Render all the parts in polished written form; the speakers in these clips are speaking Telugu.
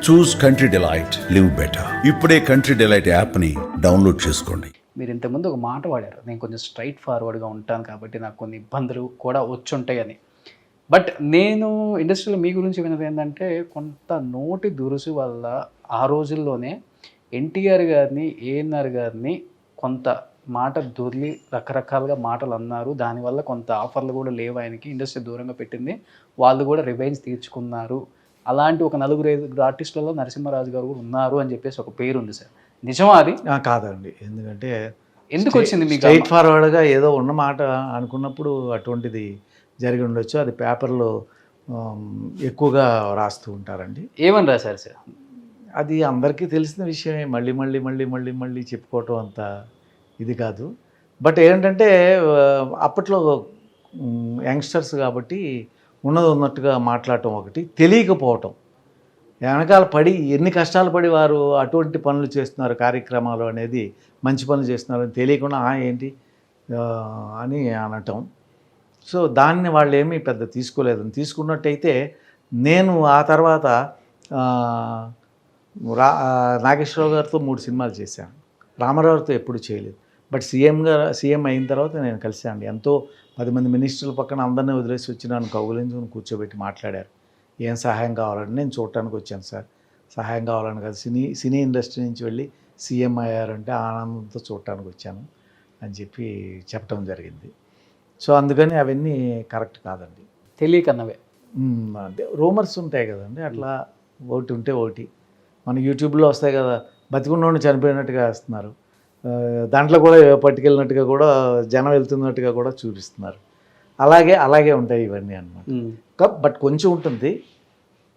చూస్ కంట్రీ డిలైట్, లివ్ బెటర్. ఇప్పుడే కంట్రీ డిలైట్ యాప్ని డౌన్లోడ్ చేసుకోండి. మీరు ఇంతకుముందు ఒక మాట వాడారు, నేను కొంచెం స్ట్రైట్ ఫార్వర్డ్గా ఉంటాను కాబట్టి నాకు కొన్ని ఇబ్బందులు కూడా వచ్చుంటాయని. బట్ నేను ఇండస్ట్రీలో మీ గురించి విన్నది ఏంటంటే, కొంత నోటి దురుసు వల్ల ఆ రోజుల్లోనే ఎన్టీఆర్ గారిని, ఏఎన్ఆర్ గారిని కొంత మాట దొర్లి రకరకాలుగా మాటలు అన్నారు. దానివల్ల కొంత ఆఫర్లు కూడా లేవు ఆయనకి, ఇండస్ట్రీ దూరంగా పెట్టింది. వాళ్ళు కూడా రివెంజ్ తీర్చుకున్నారు. అలాంటి ఒక 4-5 ఆర్టిస్టులలో నరసింహరాజు గారు కూడా ఉన్నారు అని చెప్పేసి ఒక పేరు ఉంది సార్. నిజమా అది? కాదండి. ఎందుకంటే ఎందుకు వచ్చింది మీకు? స్ట్రైట్ ఫార్వర్డ్గా ఏదో ఉన్న మాట అనుకున్నప్పుడు అటువంటిది జరిగి ఉండొచ్చు. అది పేపర్లో ఎక్కువగా రాస్తూ ఉంటారండి. ఏమని రాశారు సార్? అది అందరికీ తెలిసిన విషయమే. మళ్ళీ మళ్ళీ మళ్ళీ మళ్ళీ మళ్ళీ చెప్పుకోవటం అంత ఇది కాదు. బట్ ఏంటంటే అప్పట్లో యంగ్స్టర్స్ కాబట్టి ఉన్నది ఉన్నట్టుగా మాట్లాడటం ఒకటి, తెలియకపోవటం, వెనకాల పడి ఎన్ని కష్టాలు పడి వారు అటువంటి పనులు చేస్తున్నారు, కార్యక్రమాలు అనేది మంచి పనులు చేస్తున్నారు అని తెలియకుండా ఏంటి అని అనటం. సో దాన్ని వాళ్ళు ఏమీ పెద్ద తీసుకోలేదు. తీసుకున్నట్టయితే నేను ఆ తర్వాత నాగేశ్వరరావు గారితో 3 సినిమాలు చేశాను. రామారావుతో ఎప్పుడు చేయలేదు. బట్ సీఎం అయిన తర్వాత నేను కలిశాను. ఎంతో 10 మంది మినిస్టర్ల పక్కన అందరినీ వదిలేసి వచ్చి నన్ను కౌగులించుకుని కూర్చోబెట్టి మాట్లాడారు. ఏం సహాయం కావాలని. నేను చూడటానికి వచ్చాను సార్, సహాయం కావాలని కాదు, సినీ ఇండస్ట్రీ నుంచి వెళ్ళి సీఎం అయ్యారంటే ఆనందంతో చూడటానికి వచ్చాను అని చెప్పి చెప్పడం జరిగింది. సో అందుకని అవన్నీ కరెక్ట్ కాదండి. తెలియకన్నవే అంటే రూమర్స్ ఉంటాయి కదండి, అట్లా ఒకటి ఉంటే ఒకటి. మన యూట్యూబ్లో వస్తాయి కదా, బతికున్నోడిని చనిపోయినట్టుగా వేస్తున్నారు, దాంట్లో కూడా పట్టుకెళ్ళినట్టుగా కూడా జనం వెళ్తున్నట్టుగా కూడా చూపిస్తున్నారు. అలాగే ఉంటాయి ఇవన్నీ అన్నమాట. బట్ కొంచెం ఉంటుంది,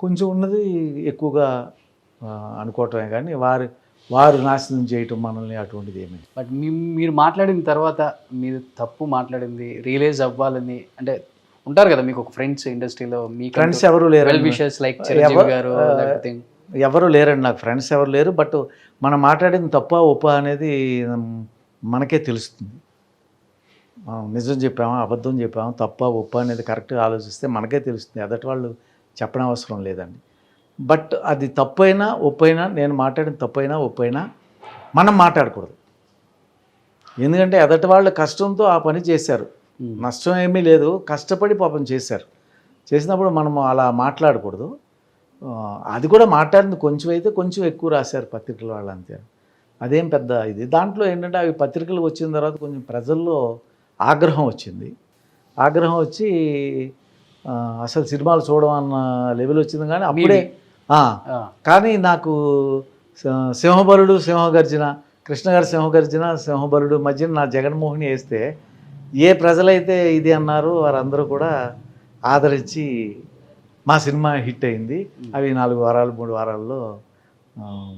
కొంచెం ఉన్నది ఎక్కువగా అనుకోవటమే కానీ వారు నాశనం చేయటం మనల్ని అటువంటిది ఏమీ. బట్ మీరు మాట్లాడిన తర్వాత మీరు తప్పు మాట్లాడింది రియలైజ్ అవ్వాలని అంటే ఉంటారు కదా మీకు ఒక ఫ్రెండ్స్ ఇండస్ట్రీలో? మీ ఫ్రెండ్స్ ఎవరు లేరు, లైక్ చిరంజీవి గారు ఎవరు లేరండి నాకు, ఫ్రెండ్స్ ఎవరు లేరు. బట్ మనం మాట్లాడింది తప్ప ఒప్ప అనేది మనకే తెలుస్తుంది. నిజం చెప్పామా, అబద్ధం చెప్పామా, తప్ప ఒప్ప అనేది కరెక్ట్గా ఆలోచిస్తే మనకే తెలుస్తుంది. ఎదటి వాళ్ళు చెప్పడం అవసరం లేదండి. బట్ అది తప్పైనా ఒప్పైనా, నేను మాట్లాడిన తప్పైనా ఒప్పైనా మనం మాట్లాడకూడదు. ఎందుకంటే ఎదటి వాళ్ళు కష్టంతో ఆ పని చేశారు, నష్టం ఏమీ లేదు, కష్టపడి పాపం చేశారు. చేసినప్పుడు మనం అలా మాట్లాడకూడదు. అది కూడా మాట్లాడింది కొంచెం అయితే కొంచెం ఎక్కువ రాశారు పత్రికల వాళ్ళు, అంతే. అదేం పెద్ద ఇది. దాంట్లో ఏంటంటే అవి పత్రికలు వచ్చిన తర్వాత కొంచెం ప్రజల్లో ఆగ్రహం వచ్చింది. ఆగ్రహం వచ్చి అసలు సినిమాలు చూడడం అన్న లెవెల్ వచ్చింది. కానీ అప్పుడే కానీ నాకు సింహబలుడు, సింహగర్జన, కృష్ణ గారి సింహగర్జన, సింహబలుడు మధ్యన నా జగన్మోహిని వేస్తే ఏ ప్రజలైతే ఇది అన్నారో వారందరూ కూడా ఆదరించి మా సినిమా హిట్ అయింది. అవి 4 వారాలు 3 వారాల్లో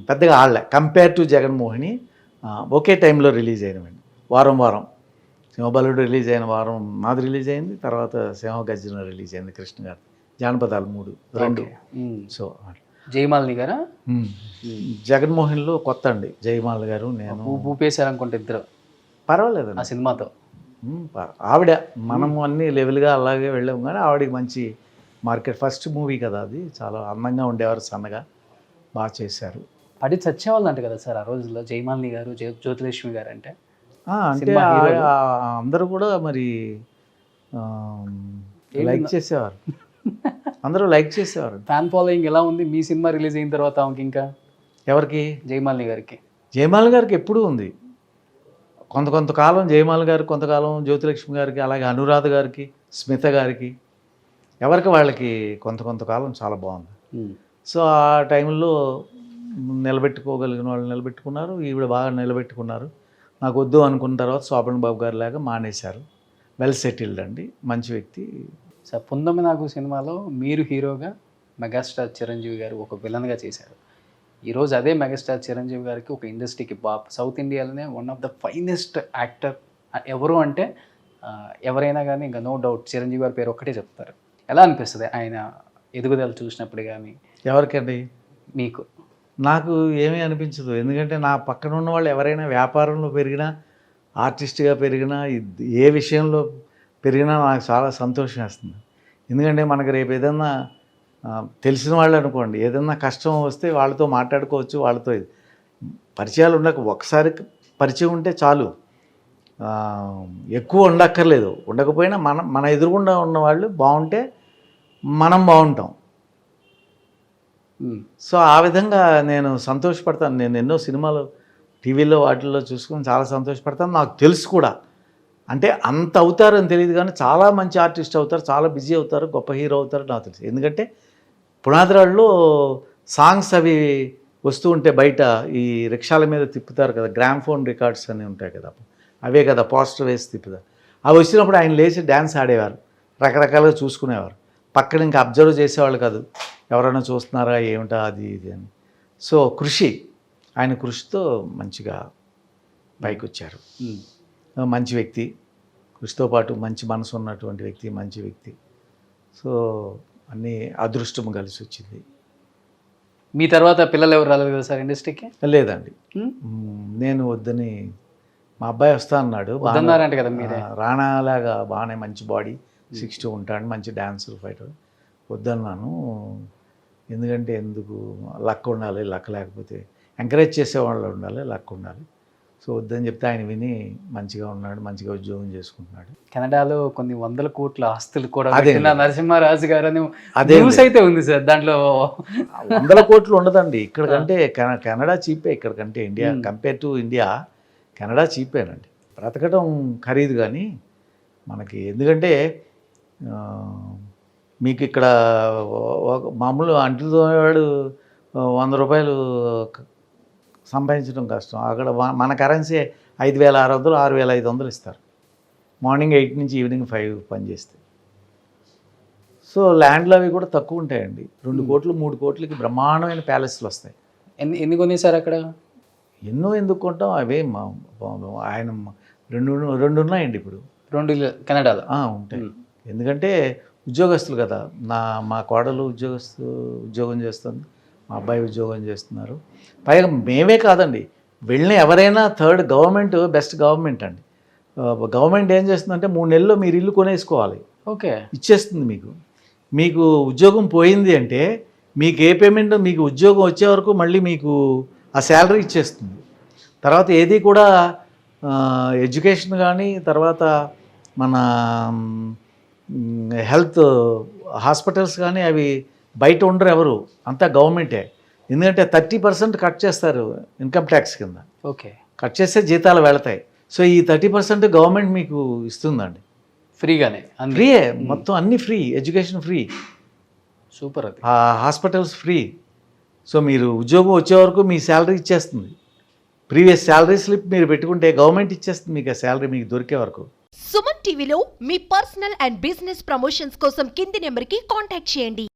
పెద్దగా ఆడలే కంపేర్ టు జగన్మోహిని. ఒకే టైంలో రిలీజ్ అయినవండి, వారం. సింహబలుడు రిలీజ్ అయిన వారం నాది రిలీజ్ అయింది, తర్వాత సింహగర్జన రిలీజ్ అయింది కృష్ణ గారు, జానపదాలు 2. సో జయమాలిని గారా? జగన్మోహన్లో కొత్త అండి జయమాల గారు, నేను ఊపేశారు అనుకుంటే ఇద్దరు. పర్వాలేదు ఆ సినిమాతో. ఆవిడ మనము అన్ని లెవెల్గా అలాగే వెళ్ళాము, కానీ ఆవిడకి మంచి మార్కెట్. ఫస్ట్ మూవీ కదా అది, చాలా అందంగా ఉండేవారు, సన్నగా బాగా చేశారు. పడి చచ్చేవాళ్ళు అంట కదా సార్ ఆ రోజుల్లో జయమాలిని గారు, జ్యోతిలక్ష్మి గారు అంటే. అంటే అందరూ కూడా మరి లైక్ చేసేవారు, అందరూ లైక్ చేసేవారు. ఫ్యాన్ ఫాలోయింగ్ ఎలా ఉంది మీ సినిమా రిలీజ్ అయిన తర్వాత ఆమెకి? ఇంకా ఎవరికి? జయమాలిని గారికి. జయమాలిని గారికి ఎప్పుడూ ఉంది. కొంతకాలం జయమాల గారికి, కొంతకాలం జ్యోతిలక్ష్మి గారికి, అలాగే అనురాధ గారికి, స్మిత గారికి, ఎవరికి వాళ్ళకి కొంతకాలం చాలా బాగుంది. సో ఆ టైంలో నిలబెట్టుకోగలిగిన వాళ్ళు నిలబెట్టుకున్నారు, ఈవిడ బాగా నిలబెట్టుకున్నారు. నాకు వద్దు అనుకున్న తర్వాత శోభన్ బాబు గారు లాగా మానేశారు. వెల్ సెటిల్డ్ అండి, మంచి వ్యక్తి. సార్ 19 నాగు సినిమాలో మీరు హీరోగా, మెగాస్టార్ చిరంజీవి గారు ఒక విలన్గా చేశారు. ఈరోజు అదే మెగాస్టార్ చిరంజీవి గారికి ఒక ఇండస్ట్రీకి సౌత్ ఇండియాలోనే one of the finest actor ఎవరు అంటే ఎవరైనా కానీ ఇంకా నో డౌట్ చిరంజీవి గారి పేరు ఒక్కటే చెప్తారు. ఎలా అనిపిస్తుంది ఆయన ఎదుగుదల చూసినప్పుడు? కానీ ఎవరికండి? మీకు? నాకు ఏమీ అనిపించదు. ఎందుకంటే నా పక్కన ఉన్న వాళ్ళు ఎవరైనా వ్యాపారంలో పెరిగినా, ఆర్టిస్ట్గా పెరిగినా, ఏ విషయంలో పెరిగినా నాకు చాలా సంతోషం వేస్తుంది. ఎందుకంటే మనకు రేపు ఏదన్నా తెలిసిన వాళ్ళు అనుకోండి, ఏదన్నా కష్టం వస్తే వాళ్ళతో మాట్లాడుకోవచ్చు, వాళ్ళతో పరిచయాలు ఒకసారి పరిచయం ఉంటే చాలు, ఎక్కువ ఉండక్కర్లేదు. ఉండకపోయినా మన ఎదురుగుండా ఉన్న వాళ్ళు బాగుంటే మనం బాగుంటాం. సో ఆ విధంగా నేను సంతోషపడతాను. నేను ఎన్నో సినిమాలు టీవీలో వాటిల్లో చూసుకొని చాలా సంతోషపడతాను. నాకు తెలుసు కూడా, అంటే అంత అవుతారని తెలియదు కానీ చాలా మంచి ఆర్టిస్ట్ అవుతారు, చాలా బిజీ అవుతారు, గొప్ప హీరో అవుతారు నాకు తెలుసు. ఎందుకంటే పునాదిరాడులో సాంగ్స్ అవి వస్తూ ఉంటే బయట ఈ రిక్షాల మీద తిప్పుతారు కదా, గ్రామ్ఫోన్ రికార్డ్స్ అని ఉంటాయి కదా, అవే కదా పోస్టర్ వేసి తిప్పుతారు. అవి వచ్చినప్పుడు ఆయన లేచి డ్యాన్స్ ఆడేవారు, రకరకాలుగా చూసుకునేవారు. పక్కన ఇంకా అబ్జర్వ్ చేసేవాళ్ళు కాదు, ఎవరైనా చూస్తున్నారా ఏమిటా అది ఇది అని. సో ఆయన కృషితో మంచిగా పైకి వచ్చారు. మంచి వ్యక్తి, కృషితో పాటు మంచి మనసు ఉన్నటువంటి వ్యక్తి, మంచి వ్యక్తి. సో అన్నీ అదృష్టము కలిసి వచ్చింది. మీ తర్వాత పిల్లలు ఎవరు రాలేదు కదా సార్ ఇండస్ట్రీకి? లేదండి, నేను వద్దని, మా అబ్బాయి వస్తా అన్నాడు. వద్దన్నారంట కదా మీరే. రాణాలాగా బాగానే మంచి బాడీ, 6'2" ఉంటాడు, మంచి డాన్సర్, ఫైటర్. వద్దన్నాను. ఎందుకంటే ఎందుకు, లక్ ఉండాలి, లక్ లేకపోతే ఎంకరేజ్ చేసేవాళ్ళు ఉండాలి, లక్ ఉండాలి. సో వద్దని చెప్తే ఆయన విని మంచిగా ఉన్నాడు, మంచిగా ఉద్యోగం చేసుకుంటున్నాడు. కెనడాలో కొన్ని 100 కోట్ల ఆస్తులు కూడా అదే నరసింహారాజు గారు అని అదే న్యూస్ అయితే ఉంది సార్. దాంట్లో 100 కోట్లు ఉండదండి. ఇక్కడికంటే కెనడా చీపే, ఇక్కడికంటే India compare to India Canada చీపేనండి. బ్రతకడం ఖరీదు కానీ మనకి, ఎందుకంటే మీకు ఇక్కడ మామూలు అంటుతో వాడు 100 రూపాయలు సంపాదించడం కష్టం. అక్కడ మన కరెన్సీ 5,600, 6,500 ఇస్తారు. మార్నింగ్ 8 నుంచి ఈవినింగ్ 5 పనిచేస్తే. సో ల్యాండ్లు అవి కూడా తక్కువ ఉంటాయండి. 2 కోట్లు 3 కోట్లకి బ్రహ్మాండమైన ప్యాలెస్లు వస్తాయి. ఎన్ని కొనేసారు అక్కడ? ఎన్నో ఎందుకు కొంటాం, అవే ఆయన రెండు ఉన్నాయండి ఇప్పుడు. 2 కెనడాలో ఉంటాయి. ఎందుకంటే ఉద్యోగస్తులు కదా, మా కోడలు ఉద్యోగం చేస్తుంది, మా అబ్బాయి ఉద్యోగం చేస్తున్నారు. పైగా మేమే కాదండి, వెళ్ళిన ఎవరైనా థర్డ్ గవర్నమెంట్, బెస్ట్ గవర్నమెంట్ అండి. గవర్నమెంట్ ఏం చేస్తుందంటే 3 నెలల్లో మీరు ఇల్లు కొనేసుకోవాలి, ఓకే ఇచ్చేస్తుంది మీకు ఉద్యోగం పోయింది అంటే మీకు ఏ పేమెంట్, మీకు ఉద్యోగం వచ్చే వరకు మళ్ళీ మీకు ఆ శాలరీ ఇచ్చేస్తుంది. తర్వాత ఏది కూడా ఎడ్యుకేషన్ కానీ, తర్వాత మన హెల్త్ హాస్పిటల్స్ కానీ అవి బయట ఉండరు ఎవరు, అంతా గవర్నమెంటే. ఎందుకంటే 30% కట్ చేస్తారు ఇన్కమ్ ట్యాక్స్ కింద. ఓకే, కట్ చేస్తే జీతాలు వెళతాయి. సో ఈ 30% గవర్నమెంట్ మీకు ఇస్తుందండి ఫ్రీగానే. ఫ్రీయే, మొత్తం అన్నీ ఫ్రీ, ఎడ్యుకేషన్ ఫ్రీ, సూపర్. అది హాస్పిటల్స్ ఫ్రీ. సో మీరు ఉద్యోగం వచ్చే వరకు మీ శాలరీ ఇచ్చేస్తుంది. ప్రీవియస్ శాలరీ స్లిప్ మీరు పెట్టుకుంటే గవర్నమెంట్ ఇచ్చేస్తుంది మీకు ఆ శాలరీ మీకు దొరికే వరకు. సుమన్ టీవీలో మీ పర్సనల్ అండ్ బిజినెస్ ప్రమోషన్స్ కోసం కింది నెంబర్కి కాంటాక్ట్ చేయండి.